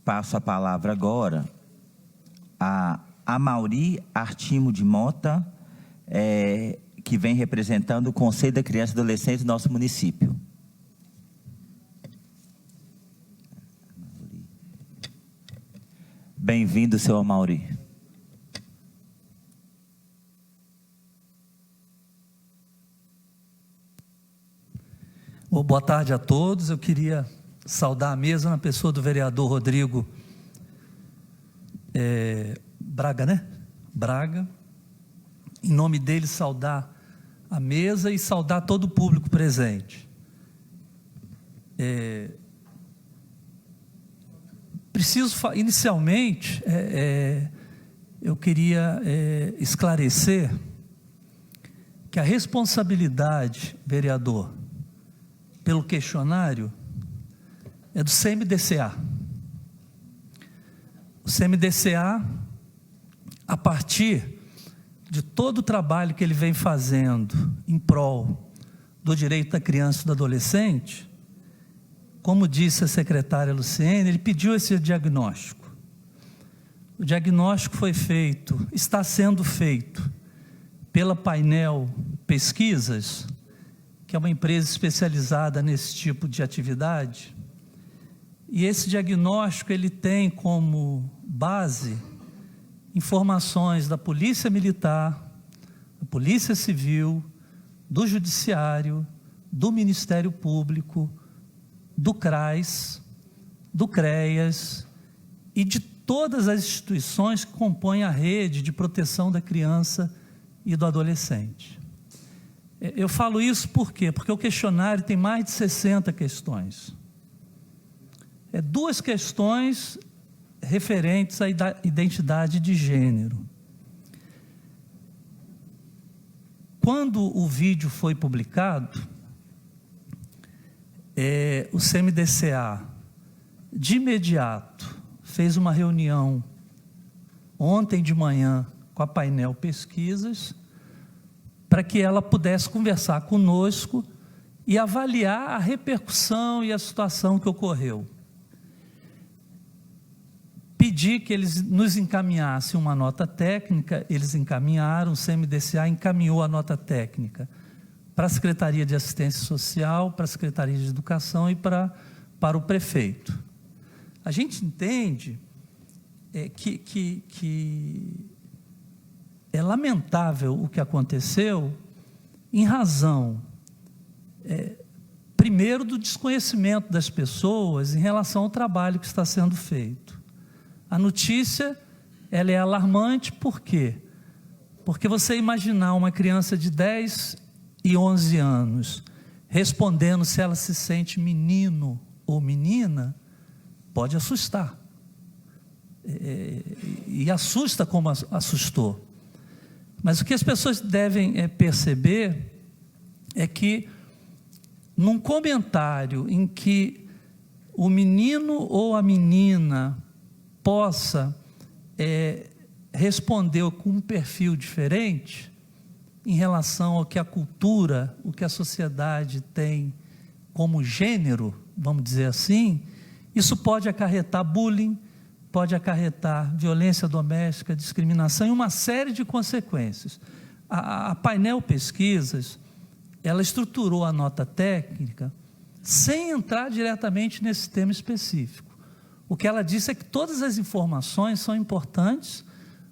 passo a palavra agora a Amauri Artimo de Mota, que vem representando o Conselho da Criança e Adolescente do nosso município. Bem-vindo, senhor Amauri. Boa tarde a todos. Eu queria saudar a mesa na pessoa do vereador Rodrigo Braga, né? Braga. Em nome dele, saudar a mesa e saudar todo o público presente. Inicialmente, eu queria esclarecer que a responsabilidade, vereador, pelo questionário é do CMDCA. O CMDCA, a partir de todo o trabalho que ele vem fazendo em prol do direito da criança e do adolescente, como disse a secretária Luciene, ele pediu esse diagnóstico. O diagnóstico foi feito, está sendo feito pela Painel Pesquisas, que é uma empresa especializada nesse tipo de atividade, e esse diagnóstico ele tem como base informações da Polícia Militar, da Polícia Civil, do Judiciário, do Ministério Público, do CRAS, do CREAS e de todas as instituições que compõem a rede de proteção da criança e do adolescente. Eu falo isso por quê? Porque o questionário tem mais de 60 questões. Duas questões referentes à identidade de gênero. Quando o vídeo foi publicado, o CMDCA, de imediato, fez uma reunião ontem de manhã com a Painel Pesquisas, para que ela pudesse conversar conosco e avaliar a repercussão e a situação que ocorreu. Pedi que eles nos encaminhassem uma nota técnica, eles encaminharam, o CMDCA encaminhou a nota técnica para a Secretaria de Assistência Social, para a Secretaria de Educação e para o prefeito. A gente entende que é lamentável o que aconteceu em razão, primeiro, do desconhecimento das pessoas em relação ao trabalho que está sendo feito. A notícia, ela é alarmante, por quê? Porque você imaginar uma criança de 10 e 11 anos respondendo se ela se sente menino ou menina, pode assustar. E assusta como assustou. Mas o que as pessoas devem perceber é que, num comentário em que o menino ou a menina possa responder com um perfil diferente em relação ao que a cultura, o que a sociedade tem como gênero, vamos dizer assim, isso pode acarretar bullying, pode acarretar violência doméstica, discriminação e uma série de consequências. A Painel Pesquisas, ela estruturou a nota técnica sem entrar diretamente nesse tema específico. O que ela disse é que todas as informações são importantes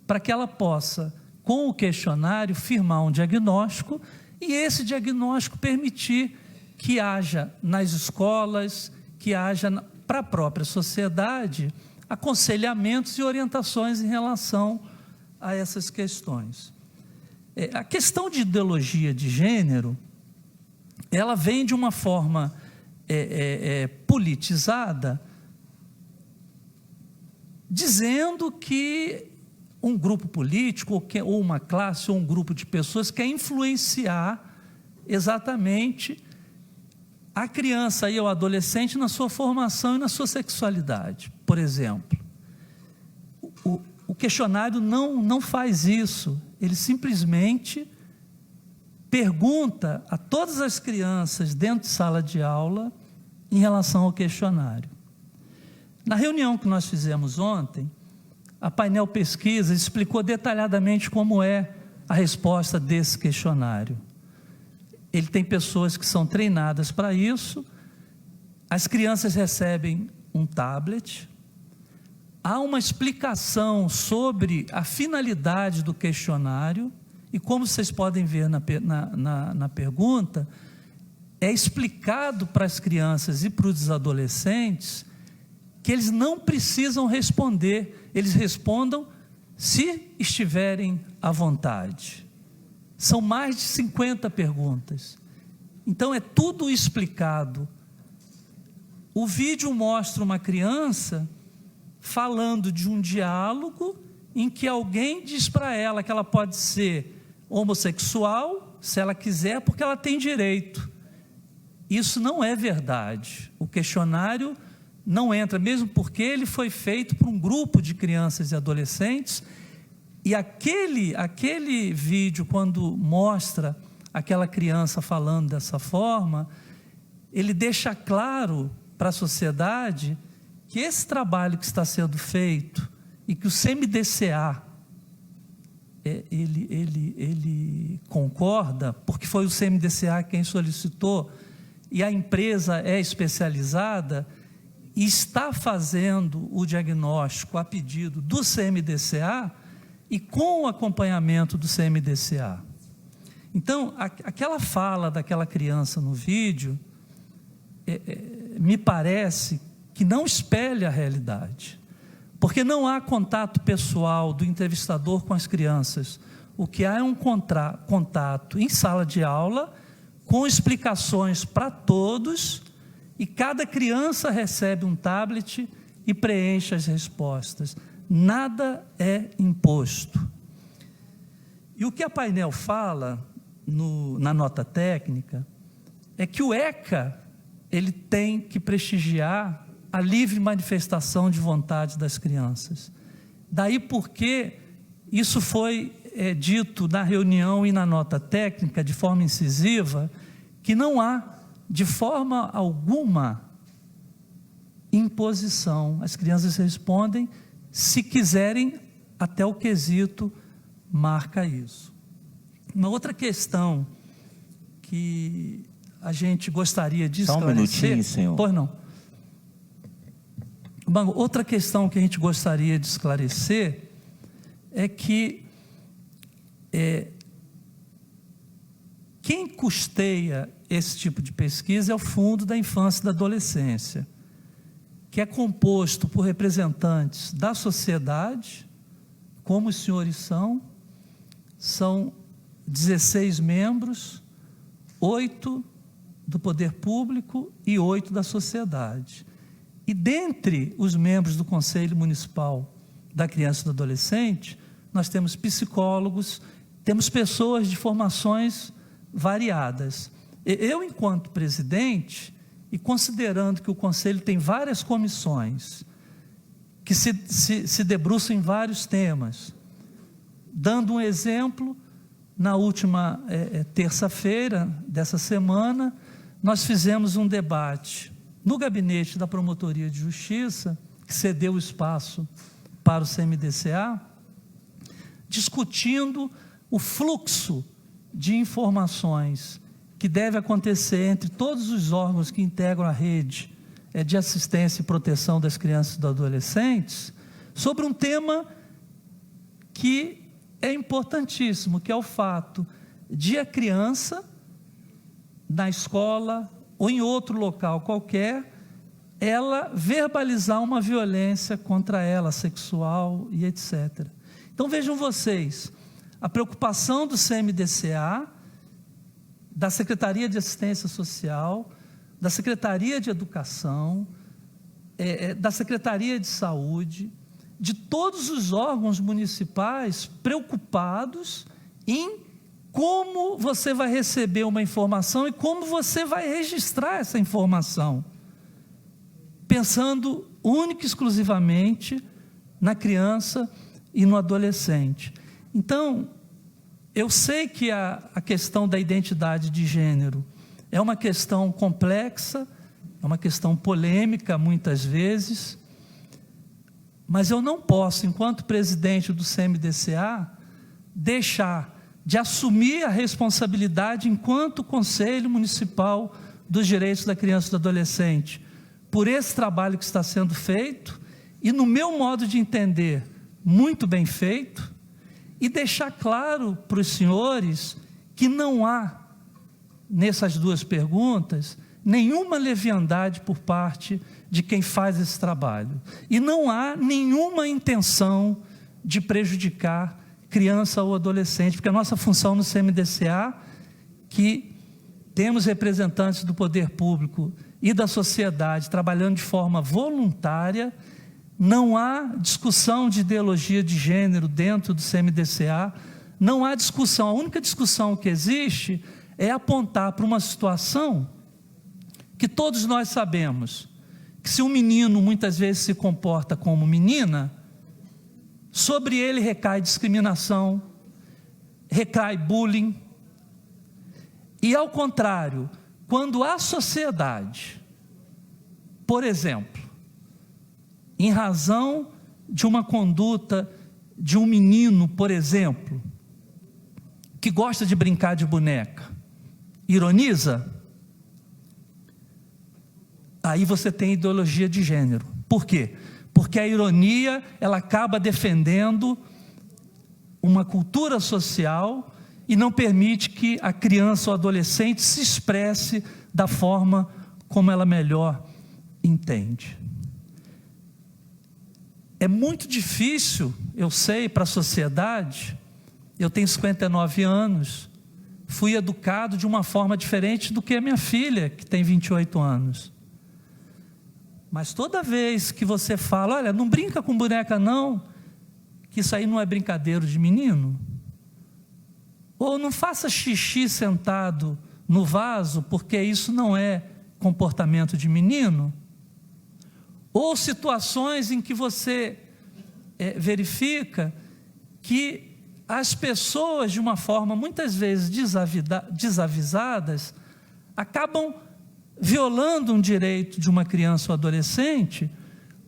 para que ela possa, com o questionário, firmar um diagnóstico e esse diagnóstico permitir que haja nas escolas, que haja para a própria sociedade, aconselhamentos e orientações em relação a essas questões. A questão de ideologia de gênero, ela vem de uma forma politizada, dizendo que um grupo político, ou uma classe, ou um grupo de pessoas quer influenciar exatamente a criança e o adolescente na sua formação e na sua sexualidade. Por exemplo, o questionário não faz isso, ele simplesmente pergunta a todas as crianças dentro de sala de aula em relação ao questionário. Na reunião que nós fizemos ontem, a Painel Pesquisa explicou detalhadamente como é a resposta desse questionário. Ele tem pessoas que são treinadas para isso, as crianças recebem um tablet, há uma explicação sobre a finalidade do questionário, e como vocês podem ver na pergunta, é explicado para as crianças e para os adolescentes que eles não precisam responder, eles respondam se estiverem à vontade. São mais de 50 perguntas. Então é tudo explicado. O vídeo mostra uma criança falando de um diálogo em que alguém diz para ela que ela pode ser homossexual, se ela quiser, porque ela tem direito. Isso não é verdade. O questionário não entra, mesmo porque ele foi feito por um grupo de crianças e adolescentes, e aquele vídeo, quando mostra aquela criança falando dessa forma, ele deixa claro para a sociedade que esse trabalho que está sendo feito, e que o CMDCA, ele concorda, porque foi o CMDCA quem solicitou, e a empresa é especializada, e está fazendo o diagnóstico a pedido do CMDCA, e com o acompanhamento do CMDCA. Então, aquela fala daquela criança no vídeo, me parece que não espelha a realidade, porque não há contato pessoal do entrevistador com as crianças. O que há é um contato em sala de aula, com explicações para todos, e cada criança recebe um tablet e preenche as respostas. Nada é imposto. E o que a Painel fala na nota técnica é que o ECA ele tem que prestigiar a livre manifestação de vontade das crianças. Daí porque isso foi dito na reunião e na nota técnica de forma incisiva, que não há de forma alguma imposição. As crianças respondem se quiserem, até o quesito marca isso. Uma outra questão que a gente gostaria de esclarecer... Só um minutinho, senhor. Pois não. Uma outra questão que a gente gostaria de esclarecer é que quem custeia esse tipo de pesquisa é o Fundo da Infância e da Adolescência, que é composto por representantes da sociedade, como os senhores são 16 membros, 8 do poder público e 8 da sociedade. E dentre os membros do Conselho Municipal da Criança e do Adolescente, nós temos psicólogos, temos pessoas de formações variadas. Eu, enquanto presidente, e considerando que o Conselho tem várias comissões, que se debruçam em vários temas, dando um exemplo, na última terça-feira dessa semana, nós fizemos um debate no gabinete da Promotoria de Justiça, que cedeu o espaço para o CMDCA, discutindo o fluxo de informações que deve acontecer entre todos os órgãos que integram a rede de assistência e proteção das crianças e dos adolescentes, sobre um tema que é importantíssimo, que é o fato de a criança, na escola ou em outro local qualquer, ela verbalizar uma violência contra ela, sexual e etc. Então vejam vocês, a preocupação do CMDCA, da Secretaria de Assistência Social, da Secretaria de Educação, da Secretaria de Saúde, de todos os órgãos municipais preocupados em como você vai receber uma informação e como você vai registrar essa informação, pensando única e exclusivamente na criança e no adolescente. Então, eu sei que a questão da identidade de gênero é uma questão complexa, é uma questão polêmica muitas vezes, Mas eu não posso, enquanto presidente do CMDCA, deixar de assumir a responsabilidade enquanto Conselho Municipal dos Direitos da Criança e do Adolescente, por esse trabalho que está sendo feito, e no meu modo de entender, muito bem feito, e deixar claro para os senhores que não há, nessas duas perguntas, nenhuma leviandade por parte de quem faz esse trabalho, e não há nenhuma intenção de prejudicar criança ou adolescente, porque a nossa função no CMDCA, que temos representantes do poder público e da sociedade trabalhando de forma voluntária, não há discussão de ideologia de gênero dentro do CMDCA, não há discussão, a única discussão que existe é apontar para uma situação que todos nós sabemos, que se um menino muitas vezes se comporta como menina, sobre ele recai discriminação, recai bullying, e ao contrário, quando a sociedade, por exemplo, em razão de uma conduta de um menino, por exemplo, que gosta de brincar de boneca, ironiza, aí você tem ideologia de gênero. Por quê? Porque a ironia, ela acaba defendendo uma cultura social e não permite que a criança ou adolescente se expresse da forma como ela melhor entende. É muito difícil, eu sei, para a sociedade. Eu tenho 59 anos, fui educado de uma forma diferente do que a minha filha, que tem 28 anos. Mas toda vez que você fala, olha, não brinca com boneca não, que isso aí não é brincadeira de menino, ou não faça xixi sentado no vaso, porque isso não é comportamento de menino, ou situações em que você verifica que as pessoas, de uma forma muitas vezes desavisadas, acabam violando um direito de uma criança ou adolescente,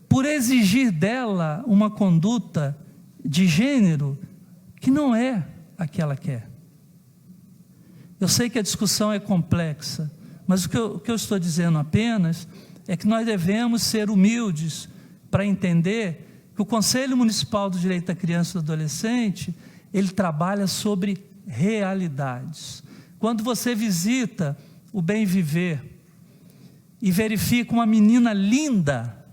por exigir dela uma conduta de gênero que não é a que ela quer. Eu sei que a discussão é complexa, mas o que eu estou dizendo apenas é que nós devemos ser humildes para entender que o Conselho Municipal do Direito da Criança e do Adolescente, ele trabalha sobre realidades. Quando você visita o Bem Viver e verifica uma menina linda,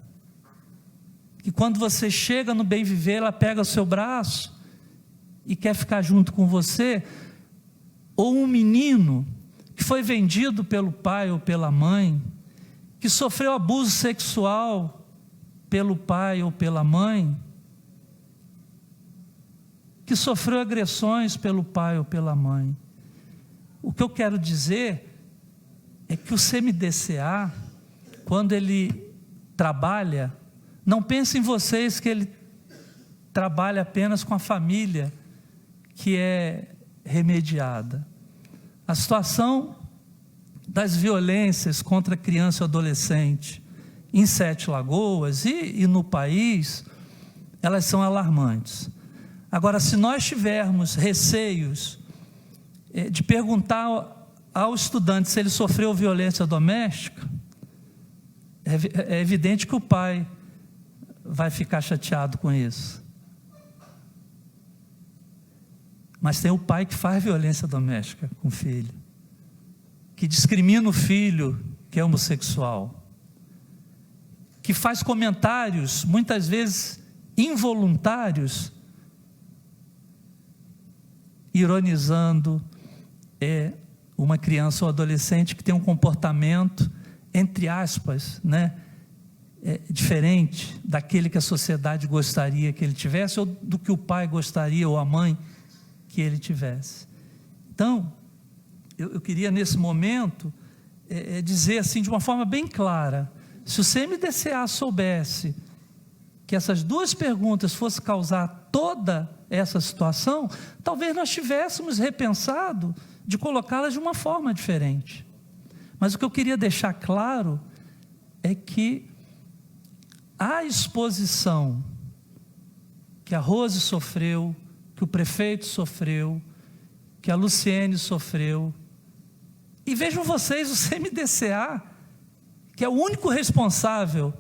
que quando você chega no Bem Viver, ela pega o seu braço e quer ficar junto com você, ou um menino que foi vendido pelo pai ou pela mãe, que sofreu abuso sexual pelo pai ou pela mãe, que sofreu agressões pelo pai ou pela mãe. O que eu quero dizer é que o CMDCA, quando ele trabalha, não pense em vocês que ele trabalha apenas com a família que é remediada. A situação das violências contra criança e adolescente em Sete Lagoas e no país, elas são alarmantes. Agora, se nós tivermos receios de perguntar ao estudante se ele sofreu violência doméstica, é evidente que o pai vai ficar chateado com isso. Mas tem o pai que faz violência doméstica com o filho, que discrimina o filho que é homossexual, que faz comentários, muitas vezes involuntários, ironizando uma criança ou adolescente que tem um comportamento, entre aspas, diferente daquele que a sociedade gostaria que ele tivesse, ou do que o pai gostaria, ou a mãe que ele tivesse. Então, eu queria nesse momento dizer assim, de uma forma bem clara, se o CMDCA soubesse que essas duas perguntas fossem causar toda essa situação, talvez nós tivéssemos repensado de colocá-las de uma forma diferente. Mas o que eu queria deixar claro é que a exposição que a Rose sofreu, que o prefeito sofreu, que a Luciene sofreu. E vejam vocês, o CMDCA, que é o único responsável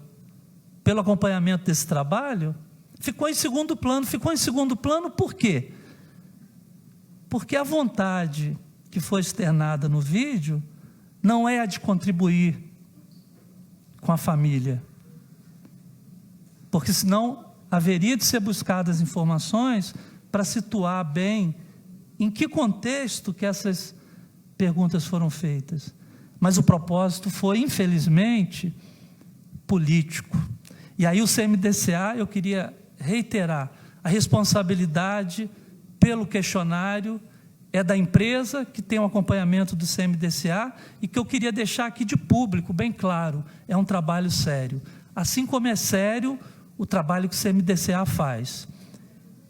pelo acompanhamento desse trabalho, ficou em segundo plano. Ficou em segundo plano por quê? Porque a vontade que foi externada no vídeo não é a de contribuir com a família, porque senão haveria de ser buscadas informações para situar bem em que contexto que essas perguntas foram feitas. Mas o propósito foi, infelizmente, político. E aí o CMDCA, eu queria reiterar, a responsabilidade pelo questionário é da empresa que tem o acompanhamento do CMDCA, e que eu queria deixar aqui de público, bem claro, é um trabalho sério. Assim como é sério o trabalho que o CMDCA faz.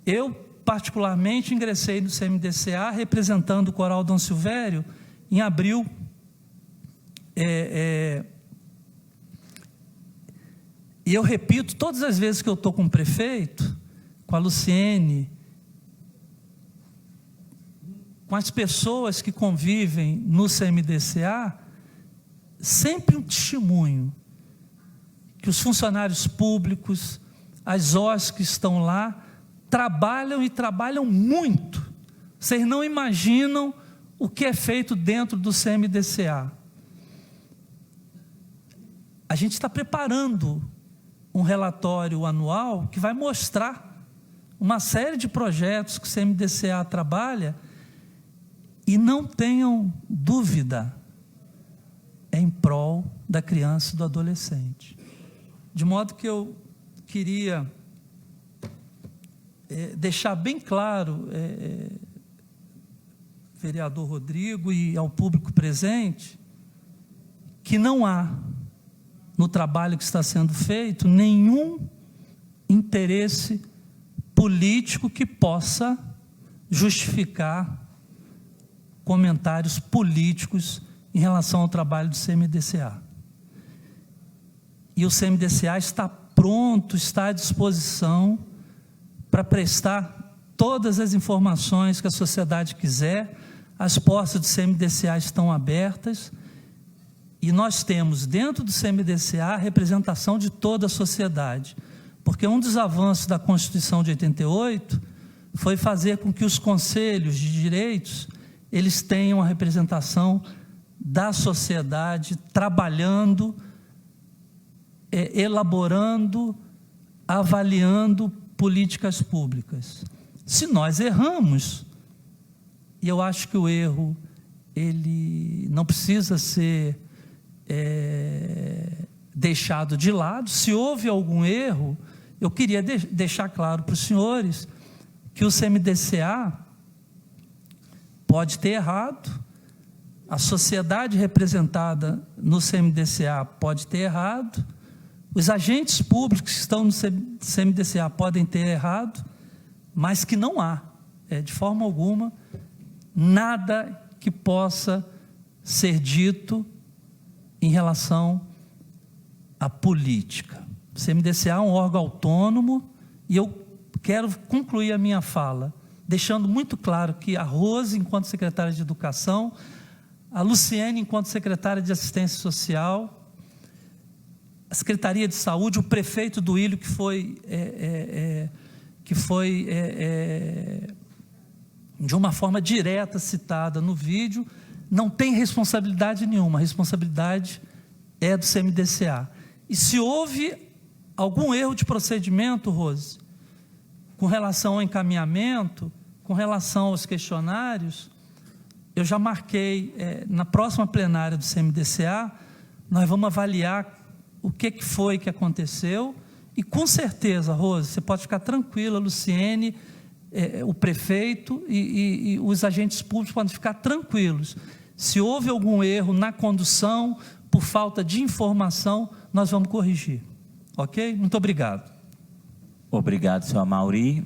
Eu, particularmente, ingressei no CMDCA representando o Coral Dom Silvério em abril. E eu repito, todas as vezes que eu estou com o prefeito, com a Luciene, com as pessoas que convivem no CMDCA, sempre um testemunho que os funcionários públicos, as OS que estão lá, trabalham e trabalham muito. Vocês não imaginam o que é feito dentro do CMDCA. A gente está preparando um relatório anual que vai mostrar uma série de projetos que o CMDCA trabalha, e não tenham dúvida, é em prol da criança e do adolescente. De modo que eu queria deixar bem claro, vereador Rodrigo, e ao público presente, que não há, no trabalho que está sendo feito, nenhum interesse político que possa justificar comentários políticos em relação ao trabalho do CMDCA. E o CMDCA está pronto, está à disposição para prestar todas as informações que a sociedade quiser. As portas do CMDCA estão abertas, e nós temos dentro do CMDCA a representação de toda a sociedade, porque um dos avanços da Constituição de 88 foi fazer com que os conselhos de direitos eles tenham a representação da sociedade, trabalhando, elaborando, avaliando políticas públicas. Se nós erramos, e eu acho que o erro ele não precisa ser deixado de lado. Se houve algum erro, eu queria deixar claro para os senhores que o CMDCA pode ter errado, a sociedade representada no CMDCA pode ter errado, os agentes públicos que estão no CMDCA podem ter errado, mas que não há, de forma alguma, nada que possa ser dito em relação à política. O CMDCA é um órgão autônomo, e eu quero concluir a minha fala deixando muito claro que a Rose, enquanto secretária de Educação, a Luciene, enquanto secretária de Assistência Social, a Secretaria de Saúde, o prefeito do Ilho, que foi de uma forma direta citada no vídeo, não tem responsabilidade nenhuma. A responsabilidade é do CMDCA. E se houve algum erro de procedimento, Rose, com relação ao encaminhamento, com relação aos questionários, eu já marquei, na próxima plenária do CMDCA, nós vamos avaliar o que foi que aconteceu, e com certeza, Rose, você pode ficar tranquila, Luciene, o prefeito e os agentes públicos podem ficar tranquilos. Se houve algum erro na condução, por falta de informação, nós vamos corrigir. Ok? Muito obrigado. Obrigado, senhor Amaury.